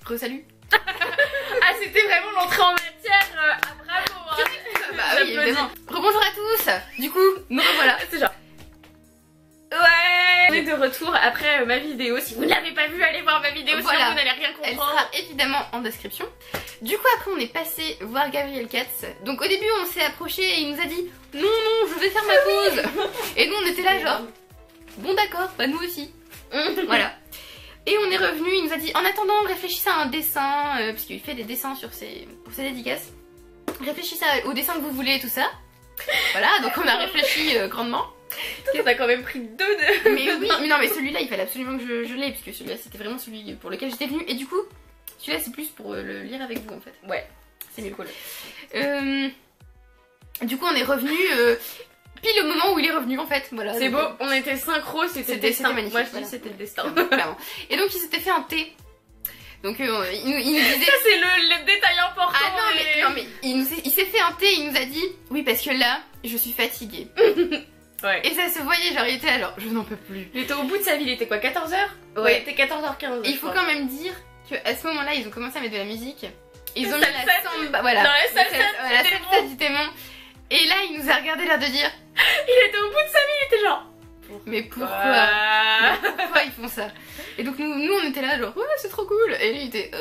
Re-salut. Ah, c'était vraiment l'entrée en matière. Bravo. Hein. Bah oui, évidemment. Rebonjour à tous. Du coup, nous revoilà. C'est genre... Ouais. On est de retour après ma vidéo. Si vous ne l'avez pas vue, allez voir ma vidéo, Voilà. sinon vous n'allez rien Elle comprendre. sera évidemment en description. Du coup, après, on est passé voir Gabriel Katz. Donc, au début, on s'est approché et il nous a dit non, non, je vais faire ma pause. Et nous, on était là, genre, bon, d'accord, bah, nous aussi. Voilà. Et on est revenu, il nous a dit en attendant, réfléchissez à un dessin, parce qu'il fait des dessins pour ses dédicaces. Réfléchissez au dessin que vous voulez et tout ça. Voilà, donc on a réfléchi grandement. On a quand même pris 2 de... Mais oui, mais non, mais celui-là, il fallait absolument que je l'aie, parce que celui-là, c'était vraiment celui pour lequel j'étais venue. Et du coup, celui-là, c'est plus pour le lire avec vous, en fait. Ouais, C'est mieux. cool. Du coup, on est revenu pile au moment où il est revenu, en fait. Voilà. C'est donc, beau, on était synchro, c'était le destin. magnifique. Moi je dis Voilà. c'était le destin. Clairement. Et donc, il s'était fait un thé. Donc, il nous disait... Ça c'est le détail important. Ah non, mais il s'est fait un thé, il nous a dit oui, parce que là, je suis fatiguée. Ouais. Et ça se voyait, genre, il était là, genre, je n'en peux plus. Il était au bout de sa vie, il était quoi, 14h? Ouais. Il était 14h15. Et il faut quand même dire qu'à ce moment-là, ils ont commencé à mettre de la musique. Ils ont mis Salsa la samba, voilà. Non, la salsa La du salsa du démon. Et là, il nous a regardé l'air de dire Il était au bout de sa vie, il était genre... mais pourquoi Ah. Mais pourquoi ils font ça? Et donc nous on était là genre ouais c'est trop cool. Et lui il était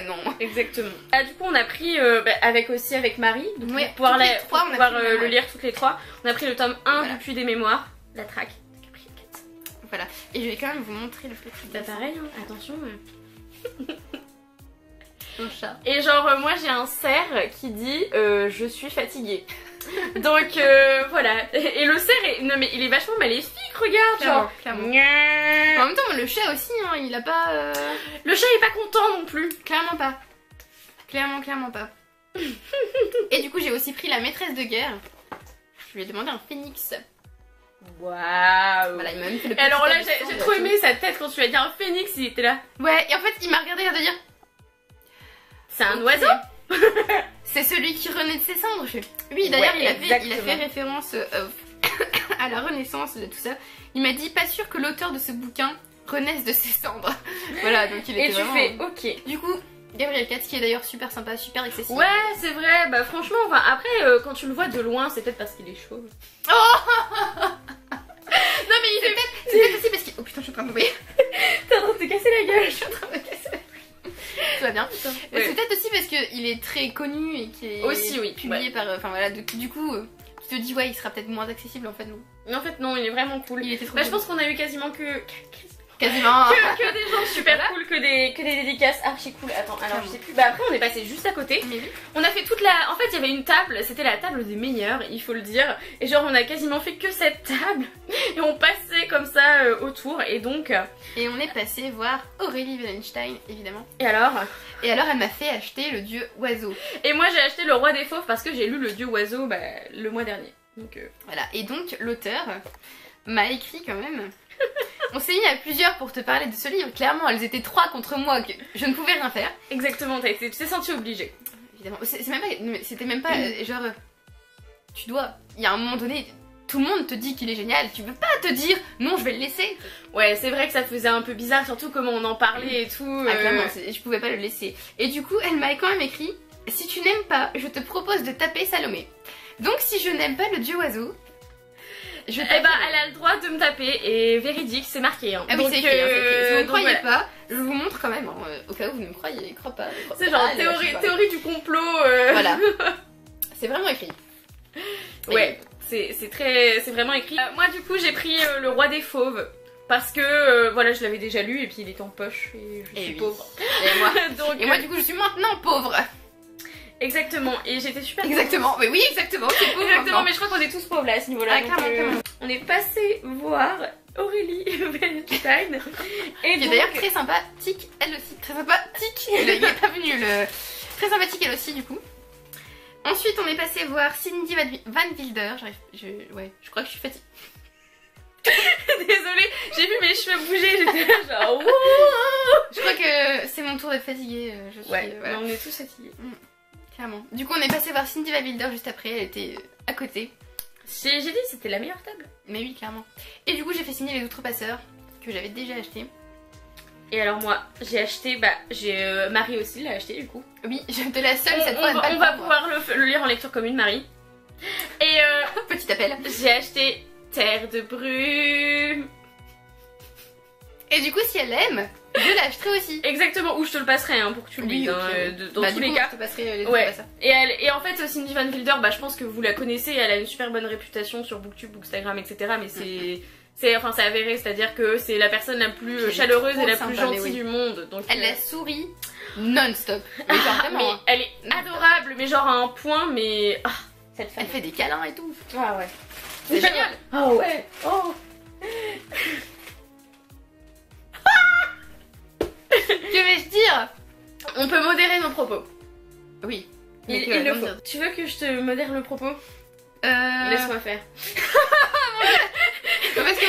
non. Exactement. Ah, du coup on a pris avec Marie, donc Ouais, pour pouvoir, toutes les trois, pour on a pouvoir, pris, le lire toutes les trois. On a pris le tome 1 Voilà. du Puits des Mémoires, la traque. Voilà. Et je vais quand même vous montrer le petit Bah dessin. pareil, hein. Attention. Mon chat. Et genre moi j'ai un cerf qui dit je suis fatiguée. Donc voilà. Et le cerf est... Non mais il est vachement maléfique, regarde. Genre... Clairement. Gna. En même temps le chat aussi hein, il a pas Le chat est pas content non plus. clairement pas. Clairement pas. Et du coup j'ai aussi pris la maîtresse de guerre. Je lui ai demandé un phénix. Waouh. Voilà, il m'a même fait le Et petit alors là tableau j'ai de trop tout. aimé sa tête quand tu lui as dit un phénix, il était là. Ouais, et en fait il m'a regardé l'air de dire C'est un ok. oiseau. C'est celui qui renaît de ses cendres. Je fais, oui, d'ailleurs, Ouais, il a fait exactement. référence à la Renaissance de tout ça. Il m'a dit, pas sûr que l'auteur de ce bouquin renaisse de ses cendres. Voilà, donc il était Et tu vraiment... fais ok. Du coup, Gabriel Katz, qui est d'ailleurs super sympa, super accessible. Ouais, c'est vrai. Bah franchement, enfin, après quand tu le vois de loin, c'est peut-être parce qu'il est chauve. Non, mais c'est peut-être aussi parce qu'il... Oh putain, je suis en train de tomber. T'es en train de te casser la gueule. Je suis en train de me casser la gueule. Tout va bien. Ouais. C'est peut-être aussi parce qu'il est très connu et qu'il est Aussi, oui. publié par... Enfin voilà, du coup, tu te dis, ouais, il sera peut-être moins accessible en fait, non. Mais en fait non, il est vraiment cool. Il était trop Bah je cool. pense qu'on a eu quasiment Quasiment... que des gens super cool, que des dédicaces archi cool. Attends, alors je sais plus. Bah après on est passé juste à côté. Mais oui. On a fait toute la... En fait il y avait une table, c'était la table des meilleurs, il faut le dire. Et genre on a quasiment fait que cette table. Et on passait comme ça autour. Et donc... Et on est passé voir Aurélie Wallenstein, évidemment. Et alors? Et alors, elle m'a fait acheter le dieu oiseau. Et moi j'ai acheté le roi des fauves parce que j'ai lu le dieu oiseau le mois dernier. Donc Voilà. Et donc, l'auteur m'a écrit quand même. On s'est mis à plusieurs pour te parler de ce livre. Clairement, elles étaient 3 contre moi, que je ne pouvais rien faire. exactement, tu t'es senti obligée. Évidemment. C'était même pas genre. Tu dois. Il y a un moment donné. Tout le monde te dit qu'il est génial, tu veux pas te dire non, je vais le laisser. Ouais, c'est vrai que ça faisait un peu bizarre, surtout comment on en parlait et tout. Ah, clairement, je pouvais pas le laisser. Et du coup, elle m'a quand même écrit si tu n'aimes pas, je te propose de taper Salomé. Donc, si je n'aime pas le dieu oiseau, je Eh tape. bah, elle a le droit de me taper et véridique, c'est marqué. Hein. Ah oui, Donc, c'est écrit, hein, c'est écrit. Si vous ne donc croyez voilà. pas, je vous montre quand même, hein, au cas où vous ne me croyez, crois pas. C'est genre Ah, je sais pas. théorie du complot. Voilà. C'est vraiment écrit. Ouais, c'est vraiment écrit. Moi, du coup, j'ai pris le roi des fauves. Parce que voilà, je l'avais déjà lu et puis il est en poche et je suis oui. pauvre. Et moi, Donc, et moi, du coup, je suis maintenant pauvre. exactement. Et j'étais super. Exactement. Mais oui, exactement. C'est pauvre. Exactement, maintenant. mais je crois qu'on est tous pauvres là à ce niveau-là. Ah, Donc, clairement. on est passé voir Aurélie Wallenstein. Et Qui est donc, d'ailleurs très sympathique, elle aussi. Très sympathique. Il est pas venu le. Très sympathique, elle aussi, du coup. Ensuite, on est passé voir Cindy Van Wilder. Ouais, je crois que je suis fatiguée. désolée, j'ai vu mes cheveux bouger, j'étais là genre wouh. Je crois que c'est mon tour d'être fatiguée. Je suis, Ouais, voilà. mais on est tous fatigués. Clairement. Du coup, on est passé voir Cindy Van Wilder juste après. Elle était à côté. J'ai dit c'était la meilleure table. Mais oui, clairement. Et du coup, j'ai fait signer les Outrepasseurs que j'avais déjà acheté. Et alors moi, j'ai acheté, Marie aussi l'a acheté du coup. Oui, j'étais la seule cette fois. On va pouvoir le lire en lecture commune, Marie. Et petit appel. J'ai acheté Terre de brume. Et du coup, si elle aime, je l'achèterai aussi. Exactement, ou je te le passerai hein, pour que tu le lises. Dans tous les cas. Je te passerai les ouais. Et en fait, Cindy Van Wilder, je pense que vous la connaissez. Elle a une super bonne réputation sur Booktube, Bookstagram, etc. Mais c'est avéré, c'est-à-dire que c'est la personne la plus chaleureuse et la plus gentille du monde. Donc, elle a souri non-stop. Mais elle est adorable, mais genre à un point, mais... cette femme. Elle fait des câlins et tout. Ah ouais. C'est génial. Oh ouais. Oh. Que vais-je dire? On peut modérer nos propos. Oui. Il le faut. Tu veux que je te modère le propos? Laisse-moi faire. Parce que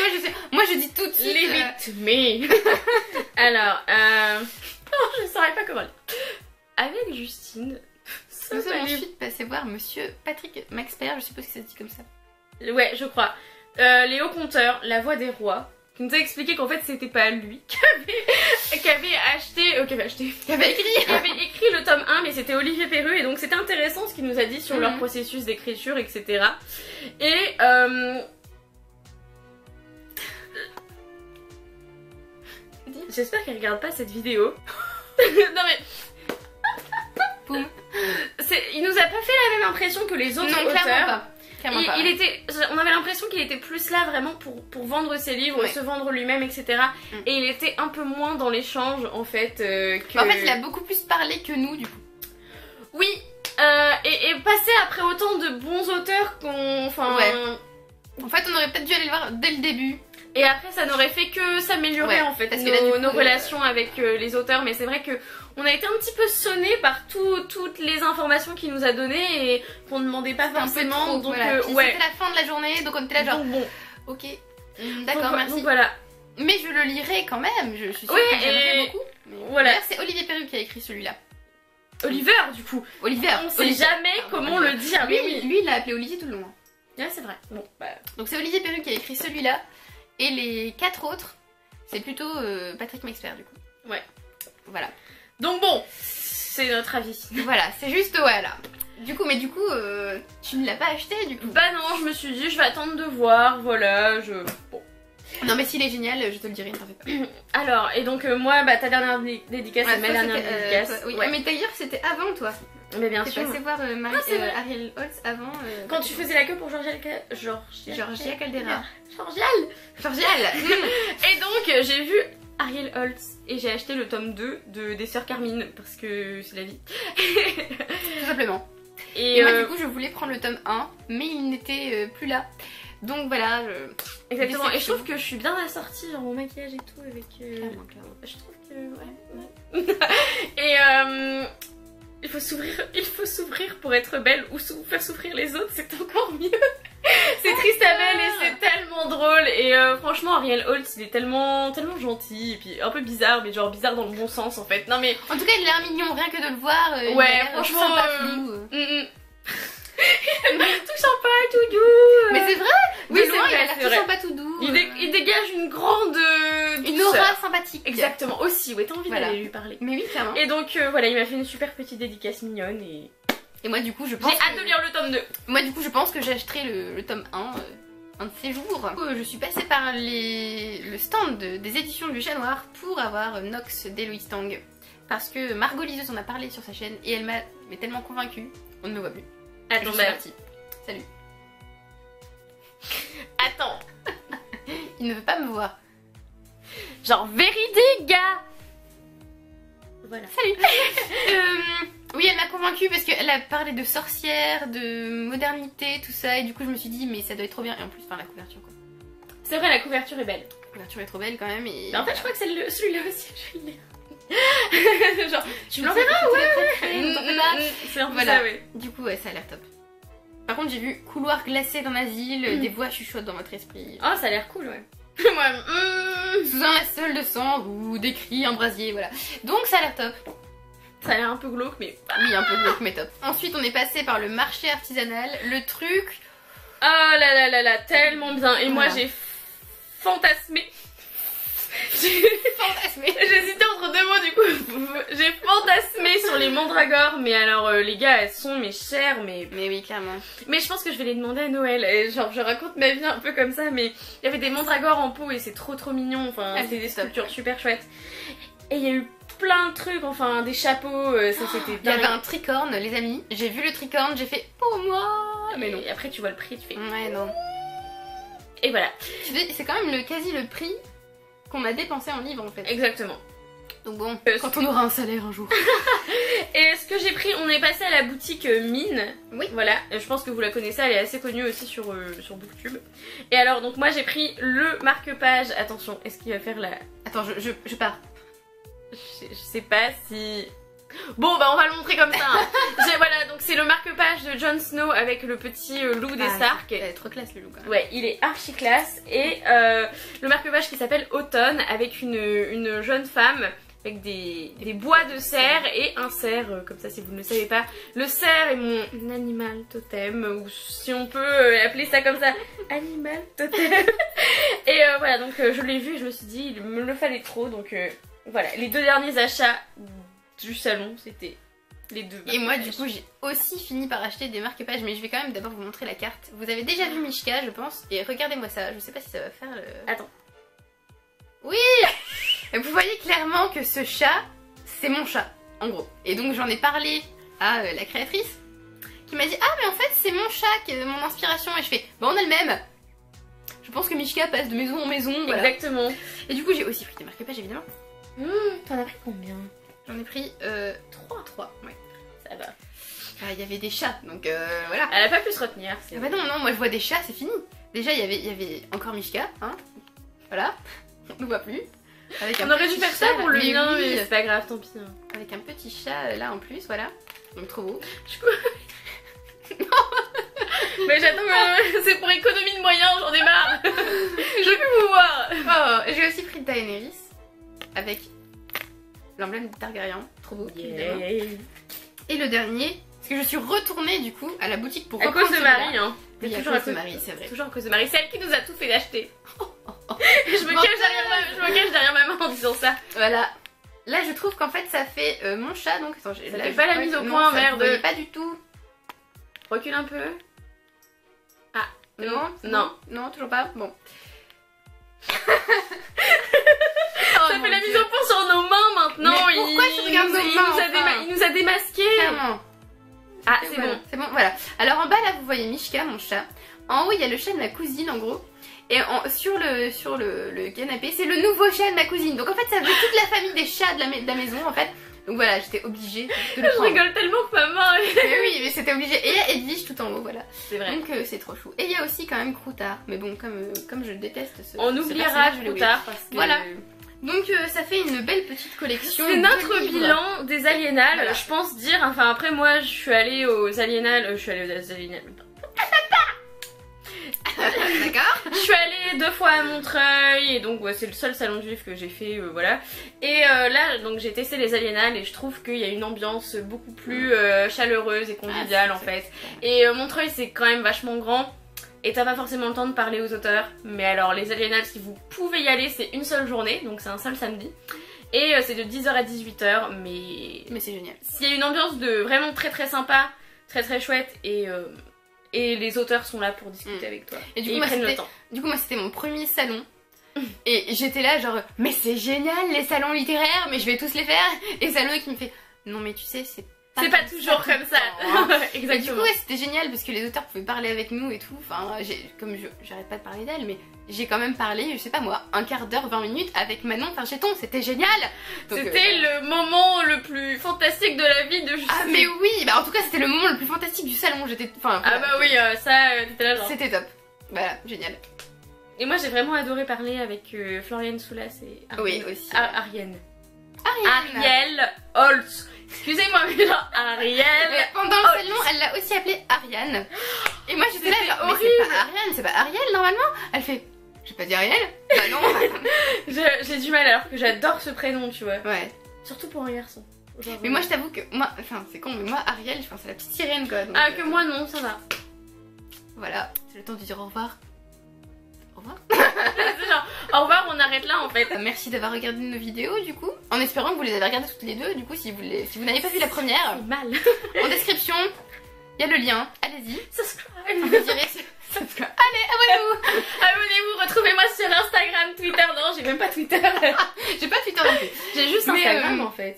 moi je dis tout de suite. Limite, mais. Alors, je ne saurais pas comment. Avec Justine. Nous sommes ensuite passés voir monsieur Patrick Maxper, je suppose que ça se dit comme ça. Ouais, je crois. Les hauts compteurs, la voix des rois, qui nous a expliqué qu'en fait c'était pas lui qui avait écrit le tome 1, mais c'était Olivier Perru, et donc c'était intéressant ce qu'il nous a dit sur leur processus d'écriture, etc. Et j'espère qu'elle regarde pas cette vidéo. Non mais... Boum. Il nous a pas fait la même impression que les autres auteurs. On avait l'impression qu'il était plus là vraiment pour vendre ses livres, se vendre lui-même, etc. Et il était un peu moins dans l'échange en fait. En fait, il a beaucoup plus parlé que nous du coup. Oui, et passer après autant de bons auteurs qu'on... En fait, on aurait peut-être dû aller le voir dès le début. Et après, ça n'aurait fait que s'améliorer en fait nos relations avec les auteurs. Mais c'est vrai que on a été un petit peu sonné par toutes les informations qu'il nous a données et qu'on ne demandait pas forcément. Donc voilà. C'était la fin de la journée, donc on était là genre bon, ok, d'accord, merci. Donc voilà. Mais je le lirai quand même, je suis sûre que j'aimerais beaucoup. Voilà. D'ailleurs, c'est Olivier Perru qui a écrit celui-là. Oliver du coup. Oliver. On sait jamais comment le dire. Lui, il l'a appelé Olivier tout le long. Ouais, c'est vrai. Bon, donc c'est Olivier Perru qui a écrit celui-là. Et les 4 autres, c'est plutôt Patrick Maxper du coup. Ouais. Voilà. Donc bon, c'est notre avis. Voilà, c'est juste voilà. Du coup, tu ne l'as pas acheté du coup? Bah non, je me suis dit je vais attendre de voir, voilà, Bon. Non mais s'il est génial, je te le dirai, ne t'en fais pas. Alors, et donc moi, ta dernière dédicace, c'est ma dernière dédicace. Oui, mais d'ailleurs c'était avant toi. Mais bien sûr. T'es passé voir Ariel Holtz avant. Quand tu faisais la queue pour Georgia Caldera. Georgial. Et donc j'ai vu Ariel Holtz et j'ai acheté le tome 2 des Sœurs Carmine parce que c'est la vie. Tout simplement. Et moi du coup je voulais prendre le tome 1 mais il n'était plus là. Donc voilà. Exactement. Et je trouve que je suis bien assortie dans mon maquillage et tout avec. Clairement. Je trouve que ouais. Et il faut s'ouvrir pour être belle ou faire souffrir les autres, c'est encore mieux. C'est triste à belle et c'est tellement drôle. Et franchement, Ariel Holtz, il est tellement gentil et puis un peu bizarre, mais genre bizarre dans le bon sens en fait. Non mais en tout cas, il a l'air mignon, rien que de le voir. Ouais, franchement, sympa, tout sympa, tout doux. Mais c'est vrai. Oui, c'est vrai, il a l'air tout sympa, tout doux. Il dégage une grande une aura sympathique. Exactement. Aussi, ouais, t'as envie d'aller lui parler. Mais oui, clairement. Et donc voilà, il m'a fait une super petite dédicace mignonne et moi du coup je pense j'ai hâte de lire le tome 2. Moi du coup je pense que j'achèterai le tome 1 un de ces jours. Je suis passée par le stand des éditions du Chat Noir pour avoir Nox d'Héloïse Tang. Parce que Margot Liseuse en a parlé sur sa chaîne et elle m'a tellement convaincue. On ne me voit plus. Attends, je suis partie. Salut. Attends. Il ne veut pas me voir. Genre vérité gars. Voilà. Salut. Oui, elle m'a convaincue parce qu'elle a parlé de sorcières, de modernité, tout ça, et du coup je me suis dit mais ça doit être trop bien. Et en plus, la couverture quoi. C'est vrai, la couverture est belle. La couverture est trop belle quand même. Et mais en fait, je crois que c'est celui-là aussi, je vais le lire. Genre, tu me l'enverras, ouais. C'est un peu voilà. Ça, ouais. Du coup, ouais, ça a l'air top. Par contre, j'ai vu Couloir glacé d'un asile, des voix chuchotent dans votre esprit. Oh, ça a l'air cool, ouais. Moi, sous un linceul de sang ou des cris, un brasier, voilà. Donc ça a l'air top. Ça a l'air un peu glauque, mais... Oui, un peu glauque, mais top. Ensuite, on est passé par le marché artisanal, le truc... Oh là là là là, tellement bien. Et moi, j'ai fantasmé Fantasmé. J'hésitais entre deux mots du coup. J'ai fantasmé sur les mandragores, mais alors les gars, elles sont mais chères, mais oui, clairement. Mais je pense que je vais les demander à Noël. Et genre, je raconte ma vie un peu comme ça, mais il y avait des mandragores en pot et c'est trop mignon. Enfin, c'était des sculptures super chouettes. Et il y a eu plein de trucs, enfin, des chapeaux, ça c'était Il y avait un tricorne, les amis. J'ai vu le tricorne, j'ai fait pour moi. Mais non. Et après, tu vois le prix, tu fais. Ouais, non. Et voilà. C'est quand même quasi le prix qu'on a dépensé en livres en fait. Exactement. Donc bon, quand on aura un salaire un jour. Et ce que j'ai pris, on est passé à la boutique Mine. Oui. Voilà, je pense que vous la connaissez, elle est assez connue aussi sur Booktube. Et alors, donc moi j'ai pris le marque-page. Attention, est-ce qu'il va faire la... Attends, je pars. Je sais pas si... Bon bah on va le montrer comme ça hein. Voilà, donc c'est le marque-page de Jon Snow avec le petit loup des Stark. Il est trop classe le loup quand même. Ouais, il est archi classe. Et le marque-page qui s'appelle Automne avec une jeune femme avec des bois de cerf et un cerf, comme ça si vous ne le savez pas. Le cerf est mon animal totem, ou si on peut appeler ça comme ça, animal totem. Et voilà, donc je l'ai vu et je me suis dit, il me le fallait trop. Donc voilà, les deux derniers achats du salon, c'était les deux. Et moi du coup j'ai aussi fini par acheter des marque-pages, mais je vais quand même d'abord vous montrer la carte. Vous avez déjà vu Mishka je pense, et regardez-moi ça, je sais pas si ça va faire le... Attends. Oui. Vous voyez clairement que ce chat, c'est mon chat, en gros. Et donc j'en ai parlé à la créatrice, qui m'a dit « Ah mais en fait c'est mon chat qui est mon inspiration » et je fais « Bon on a le même !» Je pense que Mishka passe de maison en maison, voilà. Exactement. Et du coup j'ai aussi pris des marque-pages évidemment. T'en as pris combien? J'en ai pris 3, ouais. Ça va. Il y avait des chats, donc voilà. Elle a pas pu se retenir. Ah bah non, moi je vois des chats, c'est fini. Déjà il y avait encore Mishka, hein. Voilà, on ne voit plus. Avec on aurait dû faire ça pour le mien, mais c'est pas grave, tant pis. Hein. Avec un petit chat là en plus, voilà. Donc trop beau. Du coup... Mais j'attends, c'est pour économie de moyens, j'en ai marre. Je veux plus vous voir. Oh, j'ai aussi pris Daenerys avec l'emblème de Targaryen, trop beau. Yeah. Et le dernier, parce que je suis retournée du coup à la boutique pour à cause de Marie, hein. Oui, toujours à cause de Marie, c'est vrai. Toujours à cause de Marie, c'est elle qui nous a tout fait d'acheter. Je me cache derrière ma main en disant ça. Voilà. Là je trouve qu'en fait ça fait mon chat, donc attends, ça fait pas la mise au point, merde. Vous voyez pas du tout. Recule un peu. Ah, non, non, toujours pas. Bon. Ça fait la mise au point sur nos mains maintenant. Mais pourquoi tu regardes nos mains? Il nous a démasqué. Clairement. Ah, c'est bon. C'est bon, voilà. Alors en bas là vous voyez Mishka, mon chat. En haut il y a le chat de ma cousine en gros. Et sur le canapé c'est le nouveau chat de ma cousine. Donc en fait ça veut toute la famille des chats de la maison en fait. Donc voilà, j'étais obligée de le prendre. Je rigole tellement que ma main... Mais oui, mais c'était obligé. Et il y a Edwige tout en haut, voilà. C'est vrai. Donc c'est trop chou. Et il y a aussi quand même Croutard. Mais bon, comme je déteste ce on oubliera Croutard parce que... Voilà. Donc ça fait une belle petite collection. C'est notre bilan des Aliénales. Voilà. Je pense dire, enfin après moi je suis allée aux Aliénales, D'accord. Je suis allée 2 fois à Montreuil et donc ouais, c'est le seul salon du livre que j'ai fait, voilà. Et là donc j'ai testé les Aliénales et je trouve qu'il y a une ambiance beaucoup plus chaleureuse et conviviale en fait. Et Montreuil c'est quand même vachement grand et t'as pas forcément le temps de parler aux auteurs. Mais alors les Aliénales si vous pouvez y aller c'est une seule journée, donc c'est un seul samedi. Et c'est de 10h à 18h mais c'est génial. S'il y a une ambiance de vraiment très sympa, très chouette et les auteurs sont là pour discuter avec toi. Et du coup, moi c'était mon premier salon. Et j'étais là genre, mais c'est génial les salons littéraires, mais je vais tous les faire. Et Salomé qui me fait, non mais tu sais, c'est pas toujours comme ça. Hein. Exactement. Et du coup, ouais, c'était génial parce que les auteurs pouvaient parler avec nous et tout. Enfin, comme j'arrête pas de parler d'elle, mais j'ai quand même parlé, je sais pas moi, un quart d'heure, 20 minutes avec Manon Farcheton. C'était génial. C'était le moment le plus fantastique de la vie de Justine. Ah mais oui, bah en tout cas c'était le moment le plus fantastique du salon. J'étais, enfin. Ah bah oui, ça, t'étais là genre. C'était top. Voilà, génial. Et moi j'ai vraiment adoré parler avec Floriane Soulas et oui, aussi. Ariel Holtz. Excusez-moi, mais genre Ariel. Mais pendant le salon, elle l'a aussi appelée Ariane. Et moi j'étais là genre, mais c'est pas Ariane, c'est pas Ariel normalement. Elle fait, j'ai pas dit Ariel. Bah non. J'ai du mal alors que j'adore ce prénom, tu vois. Ouais. Surtout pour un garçon. Genre, mais moi je t'avoue que moi, enfin c'est con, mais moi Ariel, je pense à la petite sirène quoi. Donc, que moi non, ça va. Voilà, c'est le temps de dire au revoir. Au revoir. C'est genre, Au revoir, on arrête là en fait. Merci d'avoir regardé nos vidéos du coup. En espérant que vous les avez regardées toutes les deux. Du coup, si vous n'avez pas vu la première, Mal. en description, il y a le lien. Allez-y. Subscribe. Vous direz subscribe. Allez, abonnez-vous. Abonnez-vous, retrouvez-moi sur Instagram, Twitter. Non, j'ai même pas Twitter. J'ai pas Twitter non plus. J'ai juste Mais, Instagram en fait.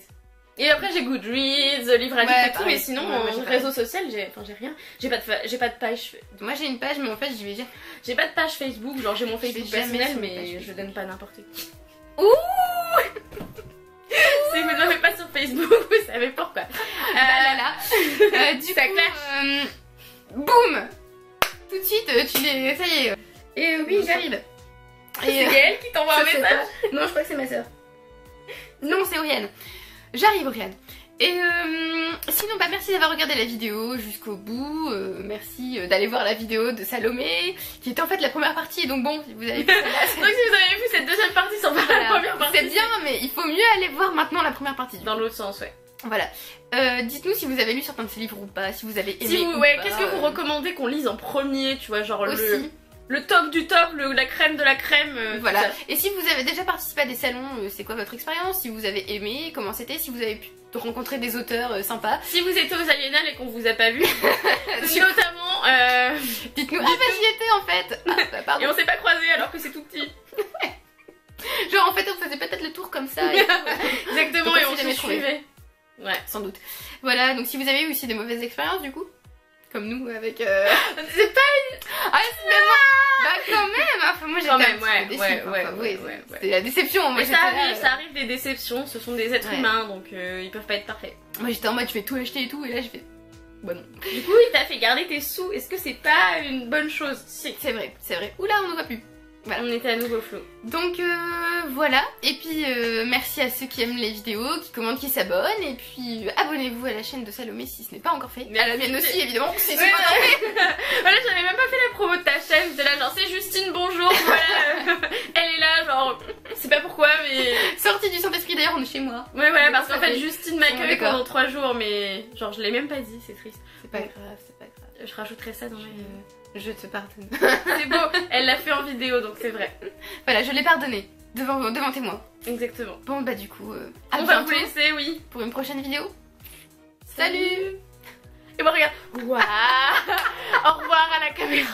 Et après j'ai Goodreads, livre à lire et tout, pareil. mais sinon Ouais, moi, j'ai réseau social j'ai rien. J'ai pas de page. Moi j'ai une page, mais en fait j'y vais jamais. J'ai pas de page Facebook, genre j'ai mon Facebook vais jamais personnel sur une mais page je donne pas n'importe qui. Ouh. Si vous ne m'avez pas sur Facebook, vous savez pourquoi. Du Ça coup, clash. boum. Tout de suite, tu les. Ça y est. Et oui, j'arrive. C'est Gaëlle qui t'envoie un je sais message. pas. Non, je crois que c'est ma soeur. Non, c'est Oriane. J'arrive, Oriane. Et sinon, bah merci d'avoir regardé la vidéo jusqu'au bout. Merci d'aller voir la vidéo de Salomé, qui était en fait la première partie. Donc bon, si vous avez vu celle-là, Donc si vous avez vu cette deuxième partie sans voir la première partie, c'est bien, mais il faut mieux aller voir maintenant la première partie. dans l'autre sens, ouais. Voilà. Dites-nous si vous avez lu certains de ces livres ou pas, si vous avez aimé Si vous, ou ouais, pas, qu'est-ce que vous recommandez qu'on lise en premier, tu vois, genre aussi. le top du top, la crème de la crème. Voilà. tout ça. Et si vous avez déjà participé à des salons, c'est quoi votre expérience? Si vous avez aimé, comment c'était? Si vous avez pu rencontrer des auteurs sympas. Si vous étiez aux Aliénales et qu'on vous a pas vu, notamment. Dites-nous, ah bah j'y étais en fait. Ah, bah, pardon. Et on s'est pas croisés alors que c'est tout petit. Genre en fait on faisait peut-être le tour comme ça. Et Exactement, Donc, et on on s'est se jamais trouvé. suivait. Ouais. sans doute. Voilà, donc si vous avez eu aussi des mauvaises expériences du coup, comme nous avec... C'est pas Ah mais moi, bah quand même, enfin, moi j'étais Quand un même, petit ouais, peu déçue, ouais, enfin, ouais, oui, ouais. c'était la déception, moi Mais j'étais là, ça arrive des déceptions, ce sont des êtres Ouais. humains donc ils peuvent pas être parfaits. Moi j'étais en mode je vais tout acheter et tout, et là je fais... Bah non. Du coup, il t'a fait garder tes sous, est-ce que c'est pas une bonne chose? Si. C'est vrai, c'est vrai. Oula, on ne voit plus. Voilà. On était à nouveau flou. Donc voilà, et puis merci à ceux qui aiment les vidéos, qui commentent, qui s'abonnent, et puis abonnez-vous à la chaîne de Salomé si ce n'est pas encore fait. Merci. À la mienne aussi évidemment, si c'est Ouais, pas encore fait. Voilà, j'avais même pas fait la promo de ta chaîne, j'étais là genre c'est Justine, bonjour, voilà, elle est là, genre, c'est pas pourquoi mais... Sortie du Saint-Esprit d'ailleurs, on est chez moi. Ouais voilà, parce Ça qu'en fait fait- Justine m'a accueilli d'accord. pendant 3 jours mais genre je l'ai même pas dit, c'est triste. C'est pas grave, c'est pas grave. Je rajouterai ça dans mes... Je te pardonne. C'est beau, elle l'a fait en vidéo donc c'est vrai. Voilà, je l'ai pardonné. Devant témoin. Exactement. Bon bah du coup, à On va vous bientôt laisser, oui. pour une prochaine vidéo. Salut. Et moi regarde. Waouh. Au revoir à la caméra.